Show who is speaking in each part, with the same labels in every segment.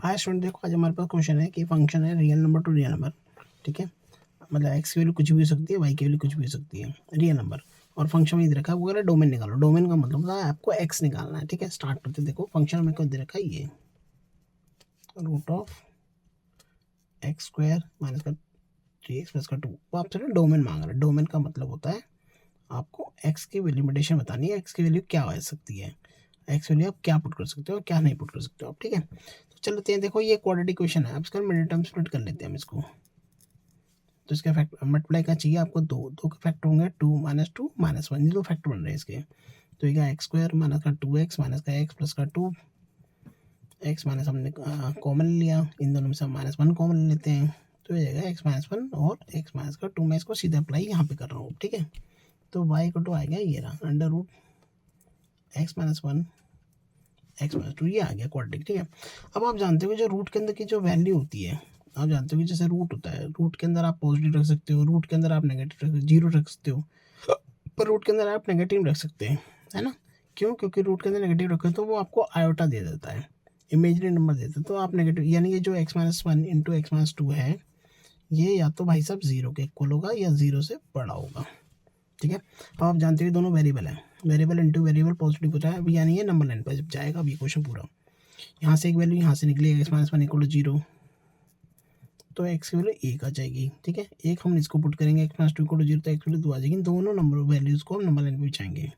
Speaker 1: Hi student, देखो आज हमारे पास क्वेश्चन है कि फंक्शन है real number two real number. ठीक है, मतलब एक्स की वैल्यू कुछ भी हो सकती है, वाई की वैल्यू कुछ भी हो सकती है, रियल नंबर। और फंक्शन में दे रखा है, वो कह रहा है डोमेन निकालो। डोमेन का मतलब होता है आपको एक्स निकालना है। ठीक है, स्टार्ट करते देखो फंक्शन में क्या दे रखा है, ये root of x square minus का 3x प्लस का 2। वो आपसे ना डोमेन मांग रहा है। डोमेन का मतलब होता है आपको एक्स की लिमिटेशन बतानी है, एक्स की वैल्यू क्या हो सकती है, एक्स वैल्यू आप क्या पुट कर सकते हो और क्या नहीं पुट कर सकते हो आप। ठीक है, तो चलते हैं। देखो ये क्वाड्रेटिक क्वेश्चन है, अब इसका मिडिल टर्म स्प्लिट कर लेते हैं हम इसको। तो इसका फैक्ट मल्टीप्लाई का चाहिए आपको, दो के फैक्टर होंगे, 2 - 2 - 1, ये दो फैक्टर बन रहे हैं इसके। तो ये एक्स स्क्वायर माइनस का 2x माइनस का एक्स प्लस का 2 एक्स माइनस हमने कॉमन लिया, इन दोनों में से हम -1 कॉमन लेते हैं, तो ये जाएगा x-1 और x माइनस का 2। मैं इसको सीधा अप्लाई यहाँ पे कर रहा हूँ। ठीक है, तो y को 2 आ गया, ये रहा अंडर रूट x-1 x-2, ये आ गया क्वाड्रेटिक। ठीक है, अब आप जानते हो कि जो रूट के अंदर की जो वैल्यू होती है, आप जानते हो कि जैसे रूट होता है, रूट के अंदर आप पॉजिटिव रख सकते हो, रूट के अंदर आप नेगेटिव रख, जीरो रख सकते हो, पर रूट के अंदर आप नेगेटिव रख सकते हैं, है ना। क्यों? क्योंकि रूट के अंदर नेगेटिव रखें तो वो आपको आयोटा दे देता है, इमेजनरी नंबर देता है। तो आप नेगेटिव, यानी ये जो x-1 इंटू x-2 है, ये या तो भाई साहब जीरो के इक्वल होगा या जीरो से बड़ा होगा। ठीक है, अब आप जानते हो दोनों वेरिएबल हैं, वेरिएबल इंटू वेरिएबल पॉजिटिव होता है। अब यानी ये नंबर लाइन पर जब जाएगा, अब ये क्वेश्चन पूरा, यहाँ से एक वैल्यू यहाँ से निकलेगा, x-1 इक्वल टू 0, तो एक्स की वैल्यू 1 आ जाएगी। ठीक है, एक हम इसको पुट करेंगे, x-2 इक्वल टू 0, तो एक्स वैल्यू 2 आ जाएगी। दोनों नंबर वैल्यूज़ को हम नंबर लाइन पर बिछाएंगे।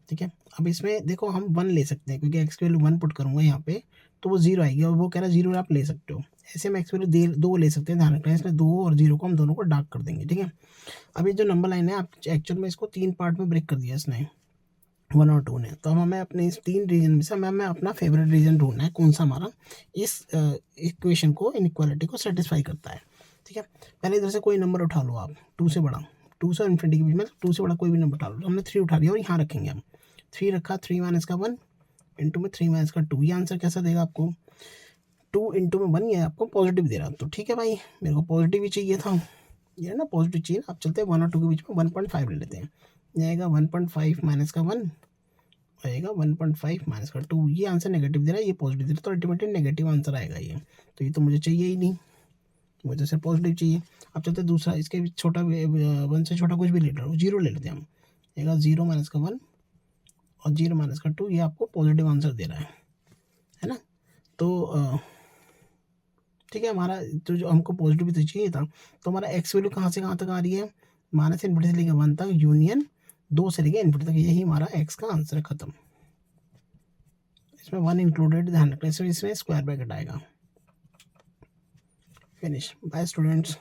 Speaker 1: ठीक है, अब इसमें देखो हम 1 ले सकते हैं, क्योंकि एक्स की वैल्यू 1 पुट करूँगा यहाँ पे तो वो 0 आएगी, और वो कह रहा है 0 आप ले सकते हो। ऐसे हम एक्स की वैल्यू 2 ले सकते हैं, ध्यान रखना है, इसलिए 2 और 0 को हम दोनों को डार्क कर देंगे। ठीक है, अब ये जो नंबर लाइन है, आप एक्चुअल में इसको 3 पार्ट में ब्रेक कर दिया इसने, 1 और 2 ने। तो अब हमें अपने इस 3 रीजन में से हमें अपना फेवरेट रीजन ढूंढना है, कौन सा हमारा इस इक्वेशन को, इनइक्वालिटी को सेटिस्फाई करता है। ठीक है, पहले इधर से कोई नंबर उठा लो आप, 2 से बड़ा, 2 से इन्फिनिटी के बीच में 2 से बड़ा कोई भी नंबर उठा लो। हमने 3 उठा लिया और यहाँ रखेंगे हम 3 रखा, 3 माइनस का 1 इंटू में 3 माइनस का 2। ये आंसर कैसा देगा आपको, 2 इंटू में 1, ये आपको पॉजिटिव दे रहा। तो ठीक है भाई, मेरे को पॉजिटिव ही चाहिए था, ये ना पॉजिटिव चाहिए। आप चलते हैं 1 और 2 के बीच में 1.5 ले लेते हैं। ये आएगा 1.5 माइनस का 1 आएगा 1.5 माइनस का 2। ये आंसर नेगेटिव दे रहा है, ये पॉजिटिव दे रहा है, तो अल्टीमेटली नेगेटिव आंसर आएगा ये। तो ये तो मुझे चाहिए ही नहीं, मुझे सिर्फ पॉजिटिव चाहिए। अब चलते हैं दूसरा, इसके भी छोटा 1 से छोटा कुछ भी ले लो, 0 ले लेते हैं हम। आएगा 0 माइनस का 1 और 0 माइनस का 2, ये आपको पॉजिटिव आंसर दे रहा है ना। तो ठीक है, हमारा तो जो हमको पॉजिटिव तो चाहिए था, तो हमारा एक्स वैल्यू कहाँ से कहाँ तक आ रही है, माइनस इन्फिनिटी से लेकर 1 तक, यूनियन 2 से लेकर इन्फिनिटी तक, यही हमारा एक्स का आंसर है, खत्म। इसमें 1 इंक्लूडेड, ध्यान रखना, इसमें स्क्वायर ब्रैकेट आएगा। फिनिश। Bye students.